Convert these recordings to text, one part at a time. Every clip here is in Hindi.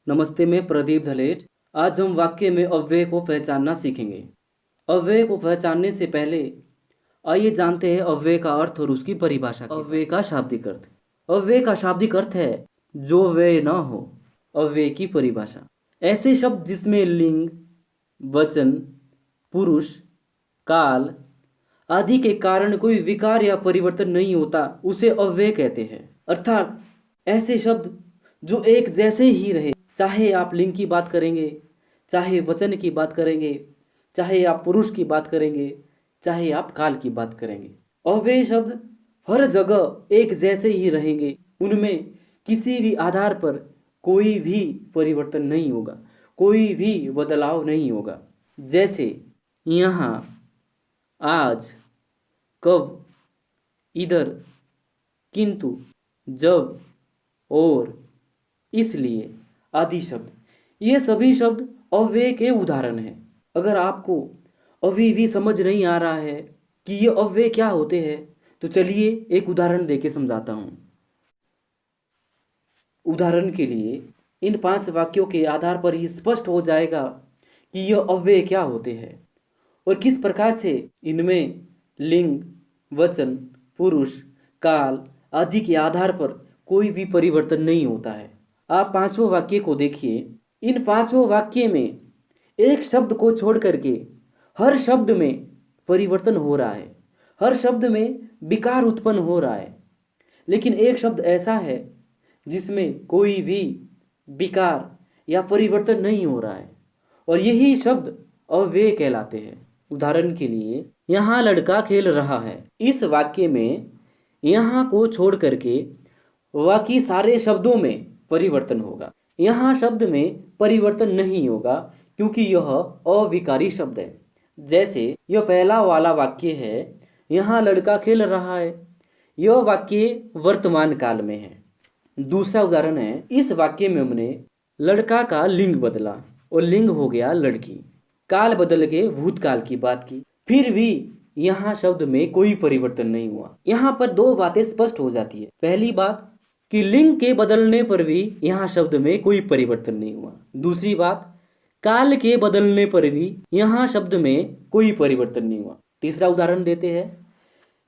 नमस्ते, मैं प्रदीप धलेट। आज हम वाक्य में अव्यय को पहचानना सीखेंगे। अव्यय को पहचानने से पहले आइए जानते हैं अव्यय का अर्थ और उसकी परिभाषा। अव्यय का शाब्दिक अर्थ। अव्यय का शाब्दिक अर्थ है जो व्यय न हो। अव्यय की परिभाषा, ऐसे शब्द जिसमें लिंग, वचन, पुरुष, काल आदि के कारण कोई विकार या परिवर्तन नहीं होता उसे अव्यय कहते हैं। अर्थात ऐसे शब्द जो एक जैसे ही रहे, चाहे आप लिंग की बात करेंगे, चाहे वचन की बात करेंगे, चाहे आप पुरुष की बात करेंगे, चाहे आप काल की बात करेंगे, अव्यय शब्द हर जगह एक जैसे ही रहेंगे। उनमें किसी भी आधार पर कोई भी परिवर्तन नहीं होगा, कोई भी बदलाव नहीं होगा। जैसे यहाँ, आज, कब, इधर, किंतु, जब, और, इसलिए आदि शब्द, ये सभी शब्द अव्यय के उदाहरण हैं। अगर आपको अभी भी समझ नहीं आ रहा है कि ये अव्यय क्या होते हैं, तो चलिए एक उदाहरण देके समझाता हूँ। उदाहरण के लिए इन 5 वाक्यों के आधार पर ही स्पष्ट हो जाएगा कि ये अव्यय क्या होते हैं और किस प्रकार से इनमें लिंग, वचन, पुरुष, काल आदि के आधार पर कोई भी परिवर्तन नहीं होता है। आप 5 वाक्य को देखिए। इन 5 वाक्य में एक शब्द को छोड़ करके हर शब्द में परिवर्तन हो रहा है, हर शब्द में विकार उत्पन्न हो रहा है। लेकिन एक शब्द ऐसा है जिसमें कोई भी विकार या परिवर्तन नहीं हो रहा है और यही शब्द अव्यय कहलाते हैं। उदाहरण के लिए, यहाँ लड़का खेल रहा है। इस वाक्य में यहाँ को छोड़ करके बाकी सारे शब्दों में परिवर्तन होगा। यहाँ शब्द में परिवर्तन नहीं होगा क्योंकि यह अविकारी शब्द है। जैसे यह पहला वाला वाक्य है, यहाँ लड़का खेल रहा है, यह वाक्य वर्तमान काल में है। दूसरा उदाहरण है, इस वाक्य में हमने लड़का का लिंग बदला और लिंग हो गया लड़की, काल बदल के भूतकाल की बात की, फिर भी यहाँ शब्द में कोई परिवर्तन नहीं हुआ। यहाँ पर 2 बातें स्पष्ट हो जाती है। पहली बात कि लिंग के बदलने पर भी यहाँ शब्द में कोई परिवर्तन नहीं हुआ। दूसरी बात, काल के बदलने पर भी यहाँ शब्द में कोई परिवर्तन नहीं हुआ। तीसरा उदाहरण देते हैं,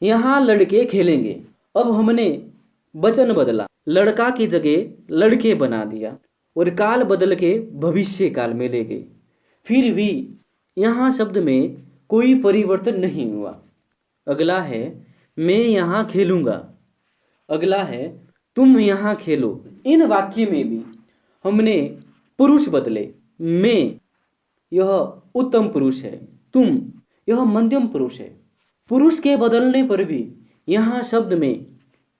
यहाँ लड़के खेलेंगे। अब हमने वचन बदला, लड़का की जगह लड़के बना दिया और काल बदल के भविष्य काल में ले गए, फिर भी यहाँ शब्द में कोई परिवर्तन नहीं हुआ। अगला है, मैं यहाँ खेलूँगा। अगला है, तुम यहाँ खेलो। इन वाक्य में भी हमने पुरुष बदले। मैं, यह उत्तम पुरुष है। तुम, यह मध्यम पुरुष है। पुरुष के बदलने पर भी यहाँ शब्द में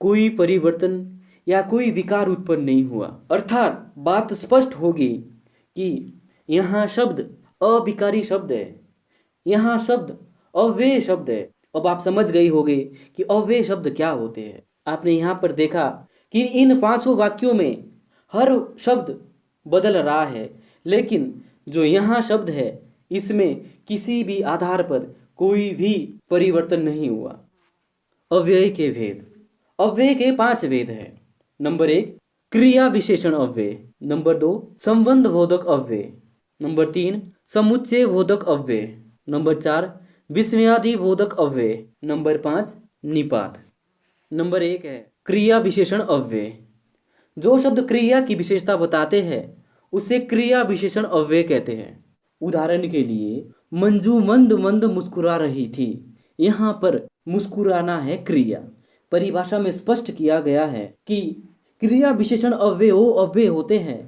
कोई परिवर्तन या कोई विकार उत्पन्न नहीं हुआ। अर्थात बात स्पष्ट होगी कि यहाँ शब्द अविकारी शब्द है, यहाँ शब्द अव्यय शब्द है। अब आप समझ गए होंगे कि अव्यय शब्द क्या होते हैं। आपने यहाँ पर देखा कि इन 5 वाक्यों में हर शब्द बदल रहा है, लेकिन जो यहाँ शब्द है इसमें किसी भी आधार पर कोई भी परिवर्तन नहीं हुआ। अव्यय के भेद। अव्यय के 5 भेद हैं। नंबर 1, क्रिया विशेषण अव्यय। नंबर 2, संबंध बोधक अव्यय। नंबर 3, समुच्चय बोधक अव्यय। नंबर 4, विस्मयादि बोधक अव्यय। नंबर 5, निपात। नंबर 1 है क्रिया विशेषण अव्यय। जो शब्द क्रिया की विशेषता बताते हैं उसे क्रिया विशेषण अव्यय कहते हैं। उदाहरण के लिए, मंजू मंद मंद मुस्कुरा रही थी। यहाँ पर मुस्कुराना है क्रिया। परिभाषा में स्पष्ट किया गया है कि क्रिया विशेषण अव्यय वो अव्यय होते हैं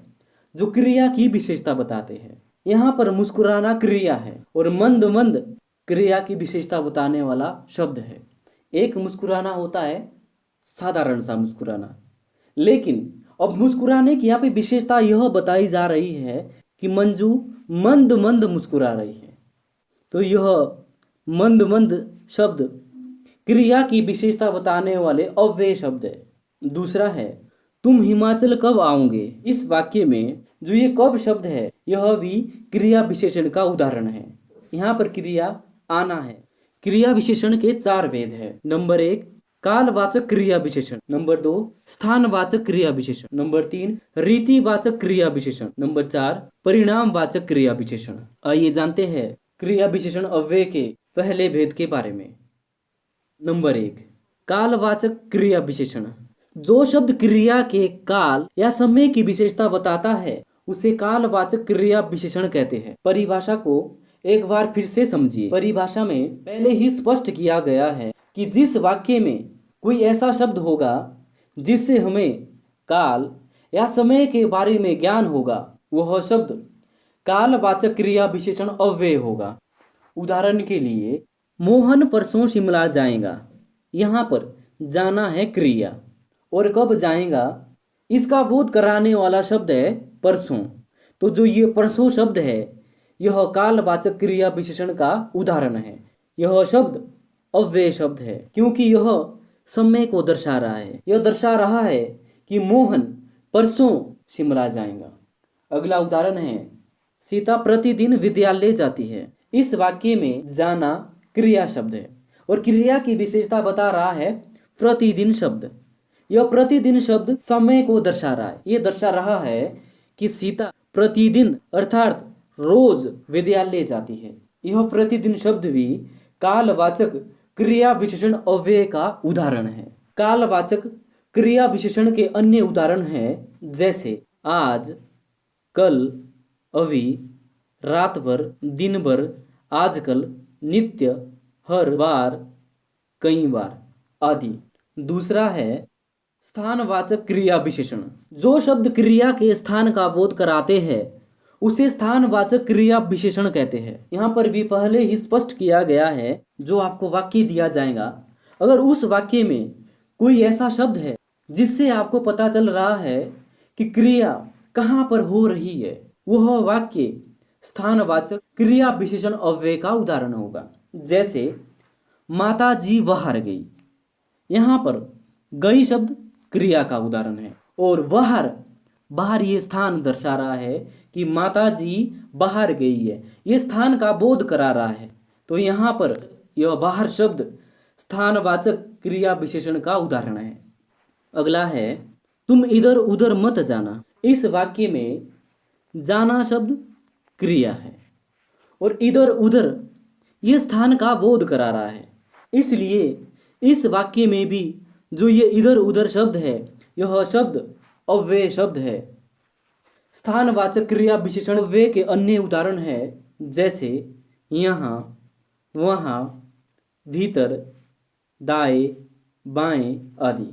जो क्रिया की विशेषता बताते हैं। यहाँ पर मुस्कुराना क्रिया है और मंद मंद क्रिया की विशेषता बताने वाला शब्द है। एक मुस्कुराना होता है साधारण सा मुस्कुराना, लेकिन अब मुस्कुराने की यहाँ पे विशेषता यह बताई जा रही है कि मंजू मंद मंद मुस्कुरा रही है। तो यह मंद मंद शब्द क्रिया की विशेषता बताने वाले अव्यय शब्द है। दूसरा है, तुम हिमाचल कब आओगे। इस वाक्य में जो ये कब शब्द है यह भी क्रिया विशेषण का उदाहरण है। यहाँ पर क्रिया आना है। क्रिया विशेषण के 4 भेद है। नंबर 1, कालवाचक क्रिया विशेषण। नंबर 2 स्थानवाचक क्रिया विशेषण। नंबर 3 रीतिवाचक क्रिया विशेषण। नंबर 4 परिणामवाचक क्रिया विशेषण। आइए जानते हैं क्रिया विशेषण अव्यय के पहले भेद के बारे में। नंबर 1 कालवाचक क्रिया विशेषण। जो शब्द क्रिया के काल या समय की विशेषता बताता है उसे कालवाचक क्रिया विशेषण कहते हैं। परिभाषा को एक बार फिर से समझिए। परिभाषा में पहले ही स्पष्ट किया गया है कि जिस वाक्य में कोई ऐसा शब्द होगा जिससे हमें काल या समय के बारे में ज्ञान होगा वह शब्द कालवाचक क्रिया विशेषण अव्यय होगा। उदाहरण के लिए मोहन परसों शिमला जाएगा। यहाँ पर जाना है क्रिया और कब जाएगा इसका बोध कराने वाला शब्द है परसों। तो जो ये परसों शब्द है यह कालवाचक क्रिया विशेषण का उदाहरण है। यह शब्द अव्यय शब्द है क्योंकि यह समय को दर्शा रहा है। यह दर्शा रहा है कि मोहन परसों शिमला जाएगा। अगला उदाहरण है सीता प्रतिदिन विद्यालय जाती है। इस वाक्य में जाना क्रिया शब्द है और क्रिया की विशेषता बता रहा है प्रतिदिन शब्द। यह प्रतिदिन शब्द समय को दर्शा रहा है। यह दर्शा रहा है कि सीता प्रतिदिन अर्थात रोज विद्यालय जाती है। यह प्रतिदिन शब्द भी कालवाचक क्रिया विशेषण अव्यय का उदाहरण है। कालवाचक क्रिया विशेषण के अन्य उदाहरण हैं जैसे आज, कल, अभी, रात भर, दिन भर, आजकल, नित्य, हर बार, कई बार आदि। दूसरा है स्थानवाचक क्रिया विशेषण। जो शब्द क्रिया के स्थान का बोध कराते हैं उसे स्थानवाचक क्रिया विशेषण कहते हैं। यहाँ पर भी पहले ही स्पष्ट किया गया है जो आपको वाक्य दिया जाएगा अगर उस वाक्य में कोई ऐसा शब्द है जिससे आपको पता चल रहा है कि क्रिया कहाँ पर हो रही है वह वाक्य स्थानवाचक क्रिया विशेषण अव्यय का उदाहरण होगा। जैसे माता जी बाहर गई। यहाँ पर गई शब्द क्रिया का उदाहरण है और बाहर ये स्थान दर्शा रहा है कि माता जी बाहर गई है। ये स्थान का बोध करा रहा है। तो यहाँ पर यह बाहर शब्द स्थानवाचक क्रिया विशेषण का उदाहरण है। अगला है तुम इधर उधर मत जाना। इस वाक्य में जाना शब्द क्रिया है और इधर उधर ये स्थान का बोध करा रहा है। इसलिए इस वाक्य में भी जो ये इधर उधर शब्द है यह शब्द अव्यय शब्द है। स्थानवाचक क्रिया विशेषण अव्यय के अन्य उदाहरण है जैसे यहाँ, वहाँ, भीतर, दाएं, बाएं आदि।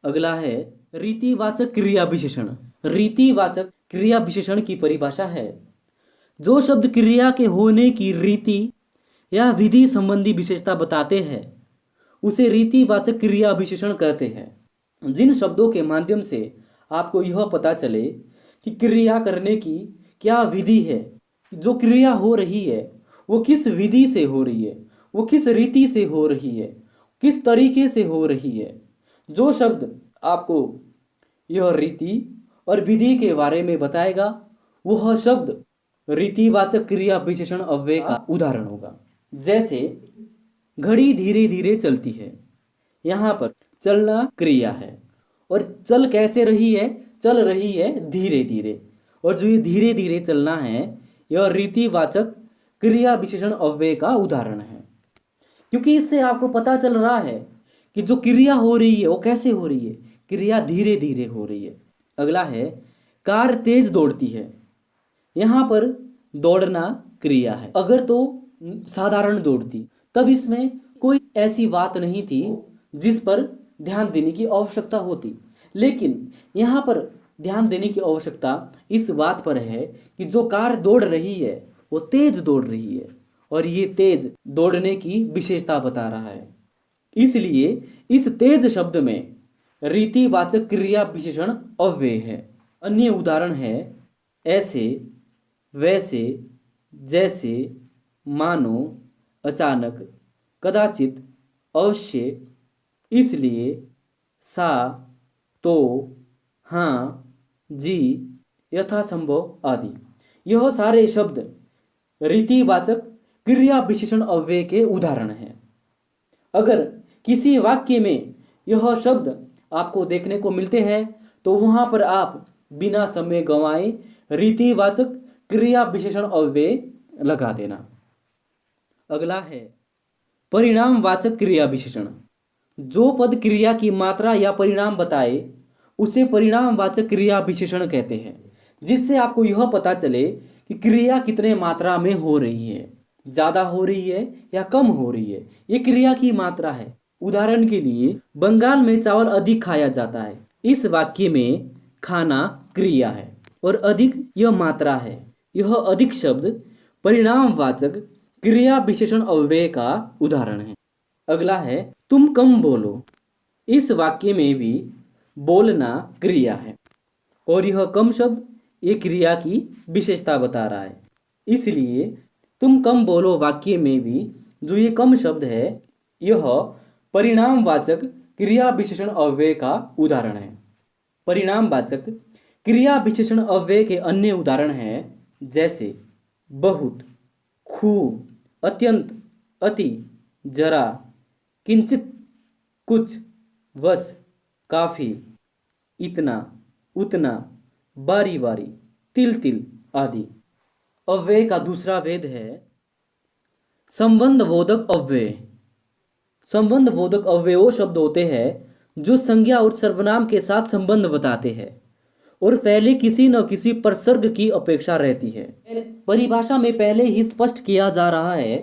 अगला है रीतिवाचक क्रिया विशेषण। रीतिवाचक क्रिया विशेषण की परिभाषा है जो शब्द क्रिया के होने की रीति या विधि संबंधी विशेषता बताते हैं उसे रीतिवाचक क्रिया विशेषण कहते हैं। जिन शब्दों के माध्यम से आपको यह पता चले कि क्रिया करने की क्या विधि है, जो क्रिया हो रही है वो किस विधि से हो रही है, वो किस रीति से हो रही है, किस तरीके से हो रही है। जो शब्द आपको यह रीति और विधि के बारे में बताएगा वह शब्द रीतिवाचक क्रिया विशेषण अव्यय का उदाहरण होगा। जैसे घड़ी धीरे धीरे चलती है। यहाँ पर चलना क्रिया है और चल कैसे रही है, चल रही है धीरे धीरे। और जो ये धीरे धीरे चलना है यह रीतिवाचक क्रिया विशेषण अव्यय का उदाहरण है क्योंकि इससे आपको पता चल रहा है कि जो क्रिया हो रही है वो कैसे हो रही है, क्रिया धीरे धीरे हो रही है। अगला है कार तेज दौड़ती है। यहाँ पर दौड़ना क्रिया है। अगर तो साधारण दौड़ती तब इसमें कोई ऐसी बात नहीं थी जिस पर ध्यान देने की आवश्यकता होती, लेकिन यहाँ पर ध्यान देने की आवश्यकता इस बात पर है कि जो कार दौड़ रही है वो तेज दौड़ रही है और ये तेज दौड़ने की विशेषता बता रहा है। इसलिए इस तेज शब्द में रीतिवाचक क्रिया विशेषण अव्यय है। अन्य उदाहरण है ऐसे, वैसे, जैसे, मानो, अचानक, कदाचित, अवश्य, इसलिए, सा, तो, हाँ, जी, यथासंभव आदि। यह सारे शब्द रीतिवाचक क्रिया विशेषण अव्यय के उदाहरण हैं। अगर किसी वाक्य में यह शब्द आपको देखने को मिलते हैं तो वहाँ पर आप बिना समय गंवाए रीतिवाचक क्रिया विशेषण अव्यय लगा देना। अगला है परिणामवाचक क्रिया विशेषण। जो पद क्रिया की मात्रा या परिणाम बताए उसे परिणामवाचक क्रिया विशेषण कहते हैं, जिससे आपको यह पता चले कि क्रिया कितने मात्रा में हो रही है, ज़्यादा हो रही है या कम हो रही है। ये क्रिया की मात्रा है। उदाहरण के लिए बंगाल में चावल अधिक खाया जाता है। इस वाक्य में खाना क्रिया है और अधिक यह मात्रा है। यह अधिक शब्द परिणामवाचक क्रिया विशेषण अव्यय का उदाहरण है। अगला है तुम कम बोलो। इस वाक्य में भी बोलना क्रिया है और यह कम शब्द ये क्रिया की विशेषता बता रहा है। इसलिए तुम कम बोलो वाक्य में भी जो ये कम शब्द है यह परिणामवाचक क्रिया विशेषण अव्यय का उदाहरण है। परिणामवाचक क्रिया विशेषण अव्यय के अन्य उदाहरण हैं जैसे बहुत, खूब, अत्यंत, अति, जरा, किंचित, कुछ, बस, काफी, इतना, उतना, बारी बारी, तिल तिल आदि। अव्यय का दूसरा भेद है संबंध बोधक अव्यय। संबंध बोधक अव्यय वो शब्द होते हैं जो संज्ञा और सर्वनाम के साथ संबंध बताते हैं और पहले किसी न किसी प्रसर्ग की अपेक्षा रहती है। परिभाषा में पहले ही स्पष्ट किया जा रहा है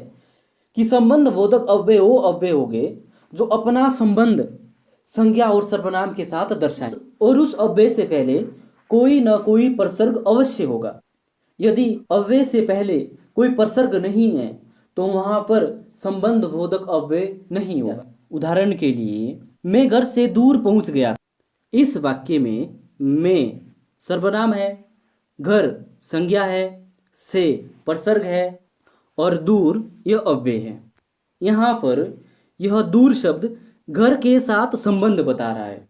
कि संबंध बोधक अव्यय वो अव्यय होंगे जो अपना संबंध संज्ञा और सर्वनाम के साथ दर्शाएं और उस अव्यय से पहले कोई न कोई प्रसर्ग अवश्य होगा। यदि अव्यय से पहले कोई प्रसर्ग नहीं है तो वहां पर संबंध बोधक अव्यय नहीं होगा। उदाहरण के लिए मैं घर से दूर पहुंच गया। इस वाक्य में मैं सर्वनाम है, घर संज्ञा है, से प्रसर्ग है और दूर यह अव्यय है। यहाँ पर यह दूर शब्द घर के साथ संबंध बता रहा है।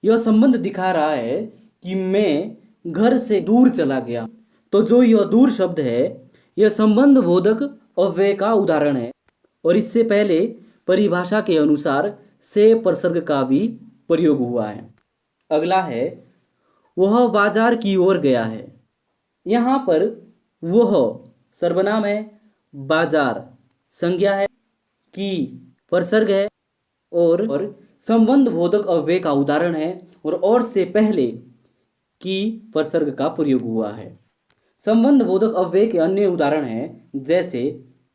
यह संबंध दिखा रहा है कि मैं घर से दूर चला गया। तो जो यह दूर शब्द है यह संबंध बोधक अव्यय का उदाहरण है और इससे पहले परिभाषा के अनुसार से प्रसर्ग का भी प्रयोग हुआ है। अगला है वह बाजार की ओर गया है। यहाँ पर वह सर्वनाम है, बाजार संज्ञा है, की प्रसर्ग है और संबंध बोधक अव्यय का उदाहरण है और से पहले की प्रसर्ग का प्रयोग हुआ है। संबंध बोधक अव्यय के अन्य उदाहरण हैं जैसे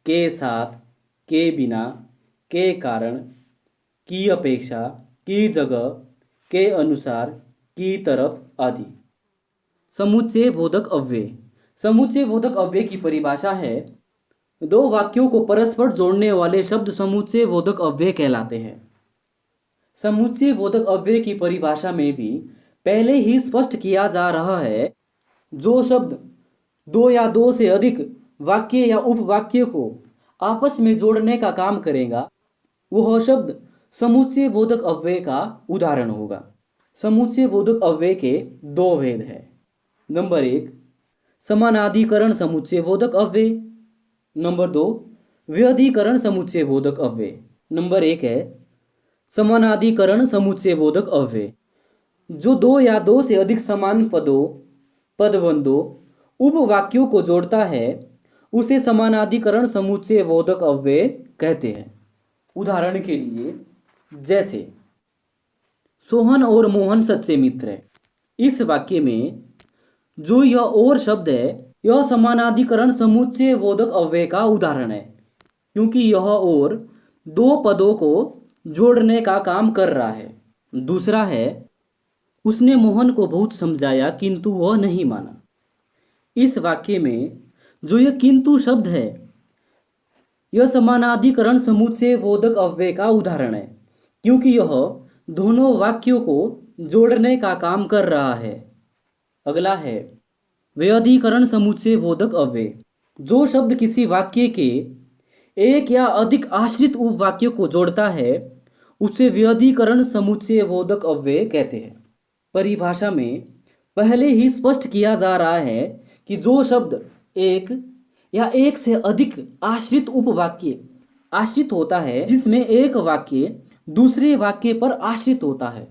के साथ, के बिना, के कारण, की अपेक्षा, की जगह, के अनुसार, की तरफ आदि। समुच्चय बोधक अव्यय। समुच्चय बोधक अव्यय की परिभाषा है दो वाक्यों को परस्पर जोड़ने वाले शब्द समुच्चय बोधक अव्यय कहलाते हैं। समुच्चय बोधक अव्यय की परिभाषा में भी पहले ही स्पष्ट किया जा रहा है जो शब्द दो या दो से अधिक वाक्य या उपवाक्य को आपस में जोड़ने का काम करेगा वह शब्द समुच्चय बोधक अव्यय का उदाहरण होगा। समुच्चय बोधक अव्यय के दो भेद हैं। नंबर 1 समानाधिकरण समुच्चय बोधक अव्यय। नंबर 2 व्यधिकरण समुच्चय बोधक अव्यय। नंबर 1 है समानाधिकरण समुच्चय बोधक अव्यय, जो दो या दो से अधिक समान पदों, पदबंधों, उपवाक्यों को जोड़ता है उसे समानाधिकरण समुच्चय बोधक अव्यय कहते हैं। उदाहरण के लिए जैसे सोहन और मोहन सच्चे मित्र हैं। इस वाक्य में जो यह और शब्द है यह समानाधिकरण समुच्चय बोधक अव्यय का उदाहरण है क्योंकि यह और दो पदों को जोड़ने का काम कर रहा है। दूसरा है उसने मोहन को बहुत समझाया किंतु वह नहीं माना। इस वाक्य में जो यह किंतु शब्द है यह समानाधिकरण समुच्चय बोधक अव्यय का उदाहरण है क्योंकि यह दोनों वाक्यों को जोड़ने का काम कर रहा है। अगला है व्यधिकरण समुच्चय बोधक अव्यय। जो शब्द किसी वाक्य के एक या अधिक आश्रित उपवाक्यों को जोड़ता है उसे व्यधिकरण समुच्चय बोधक अव्यय कहते हैं। परिभाषा में पहले ही स्पष्ट किया जा रहा है कि जो शब्द एक या एक से अधिक आश्रित उपवाक्य आश्रित होता है जिसमें एक वाक्य दूसरे वाक्य पर आश्रित होता है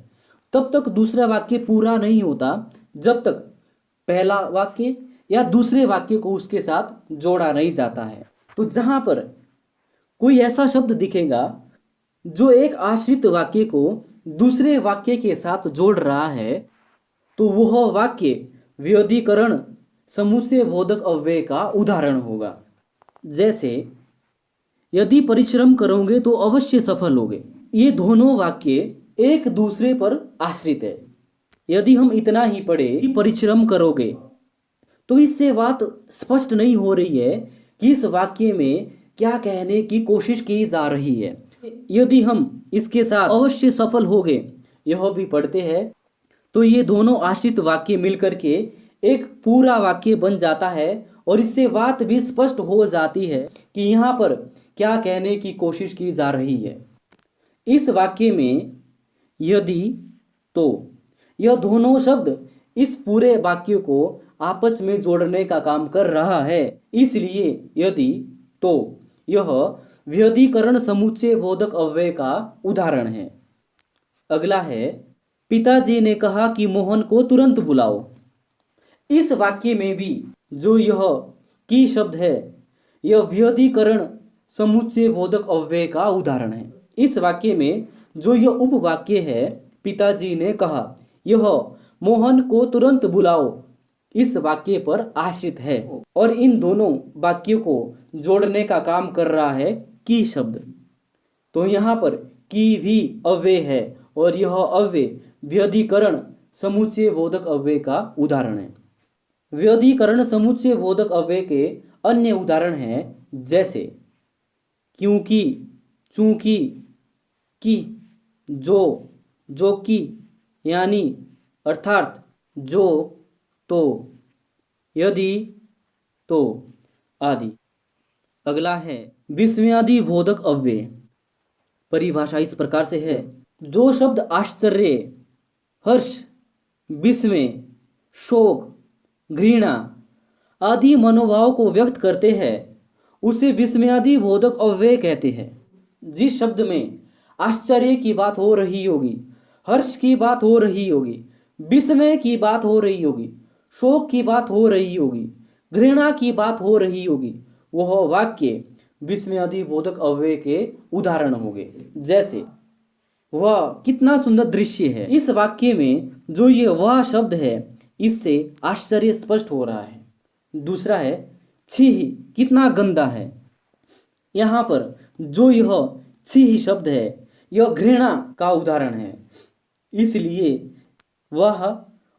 तब तक दूसरा वाक्य पूरा नहीं होता जब तक पहला वाक्य या दूसरे वाक्य को उसके साथ जोड़ा नहीं जाता है। तो जहाँ पर कोई ऐसा शब्द दिखेगा जो एक आश्रित वाक्य को दूसरे वाक्य के साथ जोड़ रहा है तो वह वाक्य व्याधिकरण समुच्चय बोधक अव्यय का उदाहरण होगा। जैसे यदि परिश्रम करोगे तो अवश्य सफल होगे, ये दोनों वाक्य एक दूसरे पर आश्रित है। यदि हम इतना ही पढ़े कि परिश्रम करोगे तो इससे बात स्पष्ट नहीं हो रही है कि इस वाक्य में क्या कहने की कोशिश की जा रही है। यदि हम इसके साथ अवश्य सफल होगे यह भी पढ़ते हैं तो ये दोनों आश्रित वाक्य मिलकर के एक पूरा वाक्य बन जाता है और इससे बात भी स्पष्ट हो जाती है कि यहाँ पर क्या कहने की कोशिश की जा रही है। इस वाक्य में यदि तो यह दोनों शब्द इस पूरे वाक्य को आपस में जोड़ने का काम कर रहा है, इसलिए यदि तो यह व्याधिकरण समुच्चय बोधक अव्यय का उदाहरण है। अगला है पिताजी ने कहा कि मोहन को तुरंत बुलाओ। इस वाक्य में भी जो यह की शब्द है यह व्याधिकरण समुच्चय बोधक अव्यय का उदाहरण है। इस वाक्य में जो यह उपवाक्य है पिताजी ने कहा यह मोहन को तुरंत बुलाओ इस वाक्य पर आश्रित है और इन दोनों वाक्यों को जोड़ने का काम कर रहा है की शब्द। तो यहाँ पर की भी अव्यय है और यह अव्यय व्याधिकरण समुच्चय बोधक अव्यय का उदाहरण है। व्याधिकरण समुच्चय बोधक अव्यय के अन्य उदाहरण हैं जैसे क्योंकि, चूंकि, कि, जो कि, यानी, अर्थात, जो, तो, यदि, तो आदि। अगला है विस्मयादि बोधक अव्यय। परिभाषा इस प्रकार से है, जो शब्द आश्चर्य, हर्ष, विस्मय, शोक, घृणा आदि मनोभाव को व्यक्त करते हैं उसे विस्मयादि बोधक अव्यय कहते हैं। जिस शब्द में आश्चर्य की बात हो रही होगी, हर्ष की बात हो रही होगी, विस्मय की बात हो रही होगी, शोक की बात हो रही होगी, घृणा की बात हो रही होगी, वह वाक्य विस्मयादि बोधक अव्यय के उदाहरण होंगे। जैसे वह कितना सुंदर दृश्य है, इस वाक्य में जो ये वह शब्द है इससे आश्चर्य स्पष्ट हो रहा है। दूसरा है छी कितना गंदा है। यहाँ पर जो यह छी शब्द है यह घृणा का उदाहरण है, इसलिए वह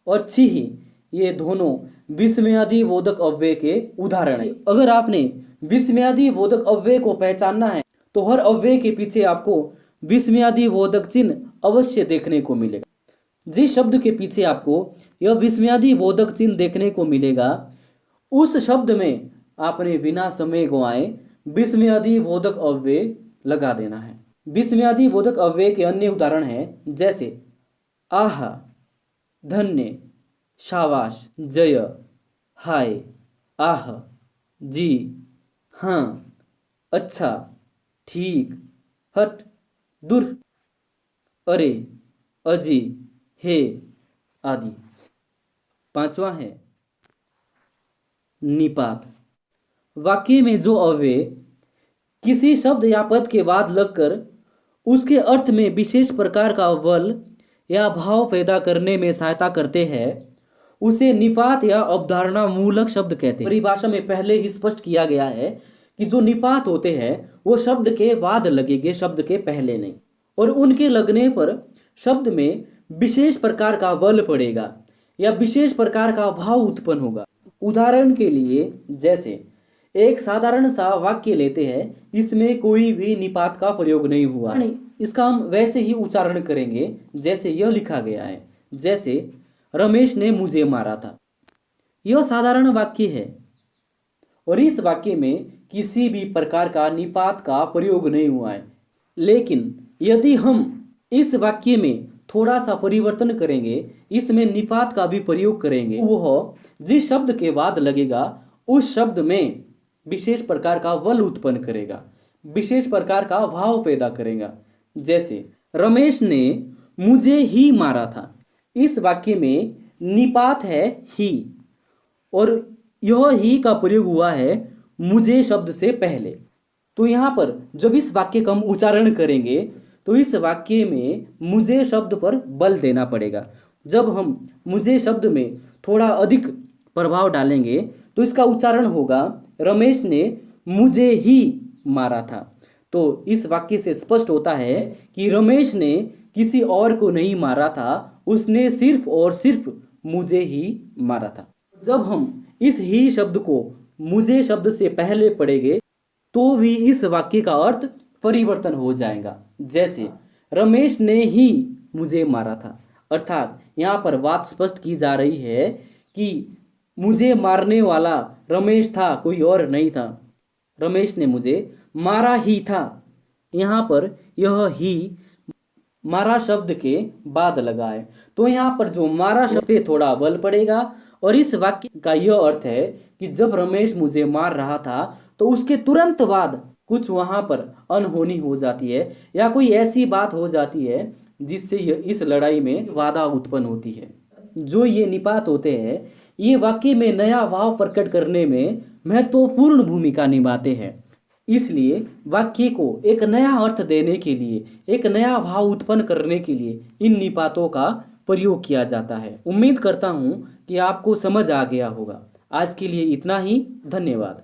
और छी ये दोनों विस्मयादि बोधक अव्यय के उदाहरण हैं। अगर आपने विस्मयादि बोधक अव्यय को पहचानना है तो हर अव्यय के पीछे आपको विस्मयादि बोधक चिन्ह अवश्य देखने को मिलेगा। जिस शब्द के पीछे आपको यह विस्मयादि बोधक चिन्ह देखने को मिलेगा उस शब्द में आपने बिना समय गंवाए विस्मयादि बोधक अव्यय लगा देना है। विस्मयादि बोधक अव्यय के अन्य उदाहरण हैं जैसे आह, धन्य, शाबाश, जय, हाय, आह, जी, हाँ, अच्छा, ठीक, हट, दूर, अरे, अजी, हे आदि। पांचवा है निपात। वाक्य में जो अव्यय किसी शब्द या पद के बाद लगकर उसके अर्थ में विशेष प्रकार का बल या भाव पैदा करने में सहायता करते हैं उसे निपात या अवधारणा मूलक शब्द कहते हैं। परिभाषा में पहले ही स्पष्ट किया गया है कि जो निपात होते हैं वो शब्द के बाद लगेंगे, शब्द के पहले नहीं, और उनके लगने पर शब्द में विशेष प्रकार का बल पड़ेगा या विशेष प्रकार का भाव उत्पन्न होगा। उदाहरण के लिए जैसे एक साधारण सा वाक्य लेते हैं, इसमें कोई भी निपात का प्रयोग नहीं हुआ है, इसका हम वैसे ही उच्चारण करेंगे जैसे यह लिखा गया है। जैसे रमेश ने मुझे मारा था, यह साधारण वाक्य है और इस वाक्य में किसी भी प्रकार का निपात का प्रयोग नहीं हुआ है। लेकिन यदि हम इस वाक्य में थोड़ा सा परिवर्तन करेंगे, इसमें निपात का भी प्रयोग करेंगे, वह जिस शब्द के बाद लगेगा उस शब्द में विशेष प्रकार का बल उत्पन्न करेगा, विशेष प्रकार का भाव पैदा करेगा। जैसे रमेश ने मुझे ही मारा था। इस वाक्य में निपात है ही, और यह ही का प्रयोग हुआ है मुझे शब्द से पहले। तो यहाँ पर जब इस वाक्य का हम उच्चारण करेंगे तो इस वाक्य में मुझे शब्द पर बल देना पड़ेगा। जब हम मुझे शब्द में थोड़ा अधिक प्रभाव डालेंगे तो इसका उच्चारण होगा रमेश ने मुझे ही मारा था। तो इस वाक्य से स्पष्ट होता है कि रमेश ने किसी और को नहीं मारा था, उसने सिर्फ और सिर्फ मुझे ही मारा था। जब हम इस ही शब्द को मुझे शब्द से पहले पढ़ेंगे तो भी इस वाक्य का अर्थ परिवर्तन हो जाएगा। जैसे रमेश ने ही मुझे मारा था, अर्थात यहाँ पर बात स्पष्ट की जा रही है कि मुझे मारने वाला रमेश था, कोई और नहीं था। रमेश ने मुझे मारा ही था। यहाँ पर यह ही मारा शब्द के बाद लगा है, तो यहाँ पर जो मारा शब्द पे थोड़ा बल पड़ेगा। और इस वाक्य का यह अर्थ है कि जब रमेश मुझे मार रहा था तो उसके तुरंत बाद कुछ वहाँ पर अनहोनी हो जाती है या कोई ऐसी बात हो जाती है जिससे इस लड़ाई में बाधा उत्पन्न होती है। जो ये निपात होते हैं ये वाक्य में नया भाव प्रकट करने में महत्वपूर्ण भूमिका निभाते हैं। इसलिए वाक्य को एक नया अर्थ देने के लिए, एक नया भाव उत्पन्न करने के लिए इन निपातों का प्रयोग किया जाता है। उम्मीद करता हूँ कि आपको समझ आ गया होगा। आज के लिए इतना ही। धन्यवाद।